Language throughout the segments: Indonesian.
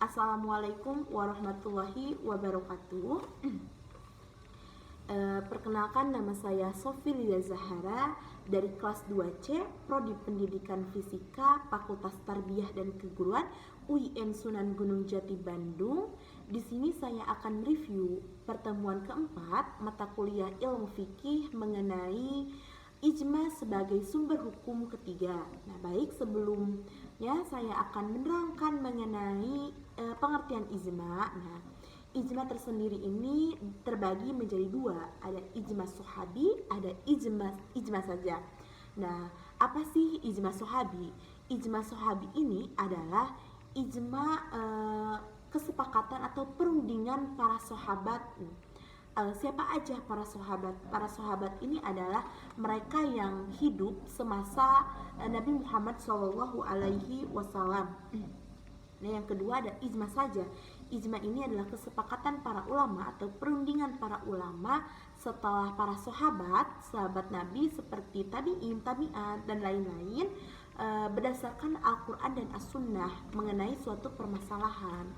Assalamualaikum warahmatullahi wabarakatuh. Perkenalkan, nama saya Sofi Lidia Zahara dari kelas 2C, Prodi Pendidikan Fisika, Fakultas Tarbiyah dan Keguruan, UIN Sunan Gunung Jati, Bandung. Di sini saya akan mereview pertemuan keempat mata kuliah ilmu fikih mengenai ijma sebagai sumber hukum ketiga. Nah, baik, sebelumnya saya akan menerangkan mengenai pengertian ijma. Nah, ijma tersendiri ini terbagi menjadi dua, ada ijma sahabi, ada ijma saja. Nah, apa sih ijma sahabi? Ijma sahabi ini adalah ijma kesepakatan atau perundingan para sahabat. Siapa aja para sahabat? Para sahabat ini adalah mereka yang hidup semasa Nabi Muhammad SAW. Nah, yang kedua ada ijma saja. Ijma ini adalah kesepakatan para ulama atau perundingan para ulama setelah para sahabat Nabi seperti tabi'in, tabi'at, dan lain-lain berdasarkan Al-Quran dan As-Sunnah mengenai suatu permasalahan.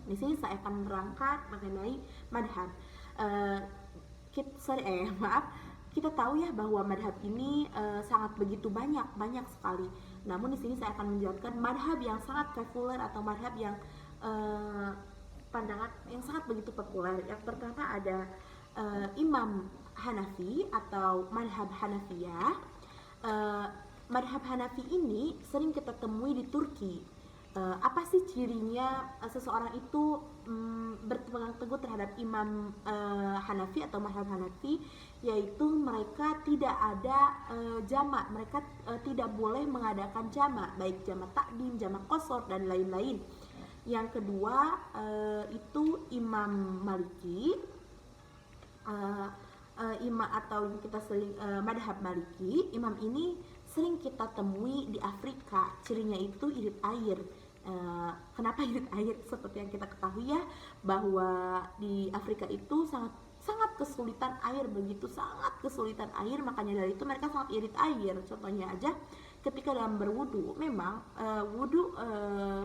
Di sini saya akan menerangkan mengenai madhab. Kita tahu ya bahwa madhab ini sangat begitu banyak sekali. Namun di sini saya akan menjelaskan madhab yang sangat populer atau madhab yang pandangan yang sangat begitu populer. Yang pertama ada Imam Hanafi atau madhab Hanafiyah. Madhab Hanafi ini sering kita temui di Turki. Apa sih cirinya seseorang itu berpegang teguh terhadap Imam Hanafi atau madhab Hanafi, yaitu mereka tidak ada jamak, mereka tidak boleh mengadakan jamak, baik jamak takdim, jamak qasar, dan lain-lain. Yang kedua itu Imam Maliki, imam atau kita sering madhab Maliki. Imam ini sering kita temui di Afrika, cirinya itu irit air. Kenapa irit air? Seperti yang kita ketahui ya, bahwa di Afrika itu sangat kesulitan air, sangat kesulitan air, makanya dari itu mereka sangat irit air. Contohnya aja ketika dalam berwudu, memang wudu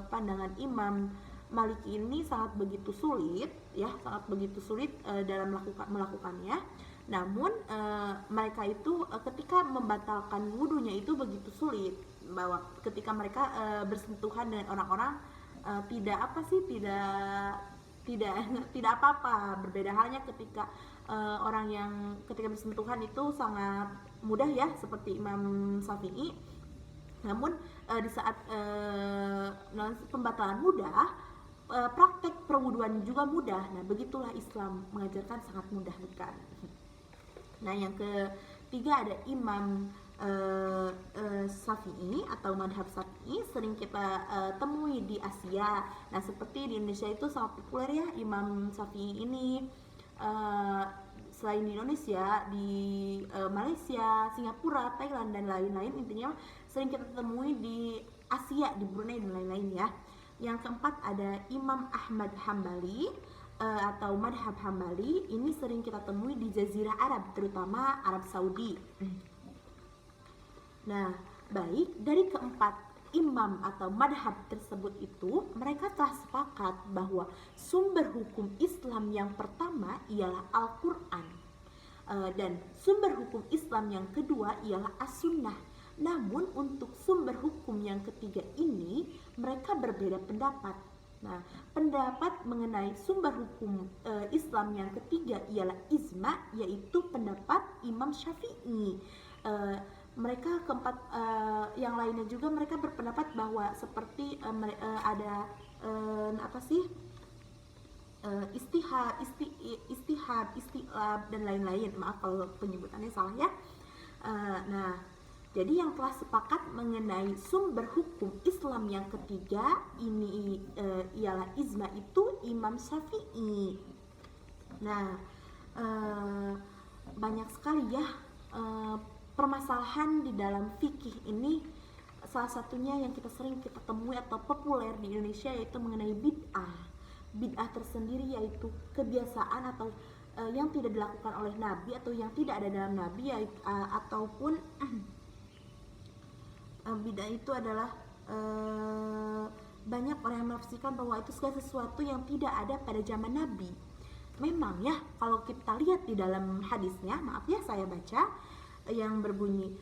pandangan Imam Maliki ini sangat begitu sulit ya, dalam melakukannya. Namun mereka itu ketika membatalkan wudunya itu begitu sulit, bahwa ketika mereka bersentuhan dengan orang-orang tidak apa-apa. Berbeda halnya ketika orang yang ketika bersentuhan itu sangat mudah ya, seperti Imam Syafi'i. Namun di saat pembatalan mudah, praktek perwuduan juga mudah. Nah, begitulah Islam mengajarkan sangat mudah, bukan? Nah, yang ketiga ada Imam Syafi'i atau madhab Syafi'i, sering kita temui di Asia. Nah, seperti di Indonesia itu sangat populer ya Imam Syafi'i ini. Selain di Indonesia, di Malaysia, Singapura, Thailand, dan lain-lain, intinya sering kita temui di Asia, di Brunei dan lain-lain ya. Yang keempat ada Imam Ahmad Hambali atau madhab Hambali. Ini sering kita temui di Jazirah Arab, terutama Arab Saudi. Nah, baik, dari keempat imam atau madhab tersebut itu, mereka telah sepakat bahwa sumber hukum Islam yang pertama ialah Al-Quran, dan sumber hukum Islam yang kedua ialah As-Sunnah. Namun untuk sumber hukum yang ketiga ini mereka berbeda pendapat. Nah, pendapat mengenai sumber hukum Islam yang ketiga ialah ijma, yaitu pendapat Imam Syafi'i. Mereka keempat yang lainnya juga mereka berpendapat bahwa seperti ada istihad, istilab, dan lain-lain. Maaf kalau penyebutannya salah ya. Nah, jadi yang telah sepakat mengenai sumber hukum Islam yang ketiga ini ialah ijma, itu Imam Syafi'i. Nah, banyak sekali ya permasalahan di dalam fikih ini. Salah satunya yang sering kita temui atau populer di Indonesia yaitu mengenai bid'ah. Bid'ah tersendiri yaitu kebiasaan atau yang tidak dilakukan oleh Nabi atau yang tidak ada dalam Nabi, ataupun bid'ah itu adalah banyak orang yang menafsirkan bahwa itu segala sesuatu yang tidak ada pada zaman Nabi. Memang ya, kalau kita lihat di dalam hadisnya, maaf ya saya baca yang berbunyi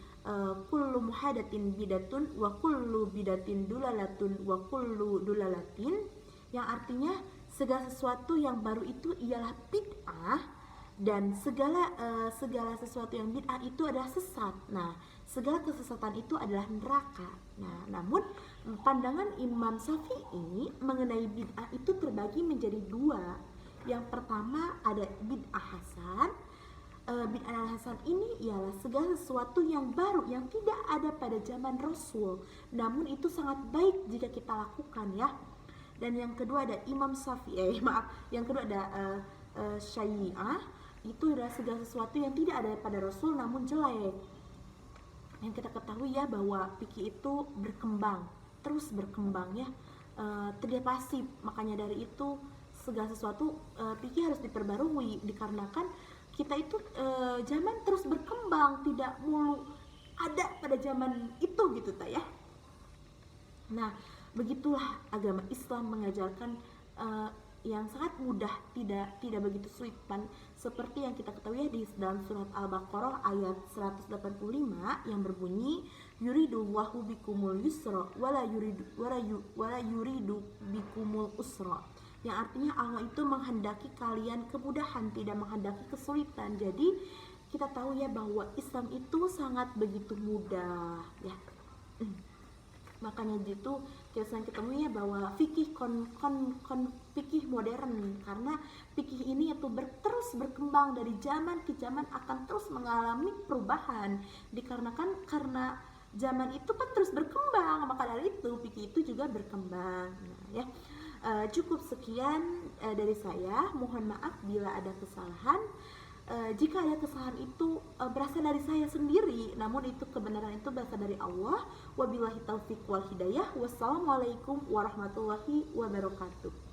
kullu muhadatin bidatun wa kullu bidatin dulalatun wa kullu dulalatin, yang artinya segala sesuatu yang baru itu ialah bid'ah dan segala sesuatu yang bid'ah itu adalah sesat. Nah, segala kesesatan itu adalah neraka. Nah, namun pandangan Imam Syafi'i mengenai bid'ah itu terbagi menjadi dua. Yang pertama ada bid'ah hasan. Bid'ah hasan ini ialah segala sesuatu yang baru yang tidak ada pada zaman Rasul, namun itu sangat baik jika kita lakukan ya. Dan yang kedua ada Imam Syafi'i, yang kedua ada Syafi'iyah, itu adalah segala sesuatu yang tidak ada pada Rasul namun jelek. Yang kita ketahui ya bahwa fikih itu berkembang, terus berkembang ya, tidak pasif. Makanya dari itu segala sesuatu fikih harus diperbarui, dikarenakan kita itu zaman terus berkembang, tidak mulu ada pada zaman itu gitu ya. Nah, begitulah agama Islam mengajarkan yang sangat mudah, tidak begitu sulit, seperti yang kita ketahui di dalam surat Al-Baqarah ayat 185 yang berbunyi yuridullahu bikumul yusra wala yuridu bikumul usra, yang artinya Allah itu menghendaki kalian kemudahan, tidak menghendaki kesulitan. Jadi kita tahu ya bahwa Islam itu sangat begitu mudah ya. Makanya gitu kita sering ketemu ya bahwa fikih fikih modern, karena fikih ini itu terus berkembang dari zaman ke zaman, akan terus mengalami perubahan dikarenakan karena zaman itu kan terus berkembang, maka dari itu fikih itu juga berkembang. Nah, ya. Cukup sekian dari saya, mohon maaf bila ada kesalahan. Jika ada kesalahan itu berasal dari saya sendiri, namun itu kebenaran itu berasal dari Allah. Wabillahi taufiq wal hidayah. Wassalamualaikum warahmatullahi wabarakatuh.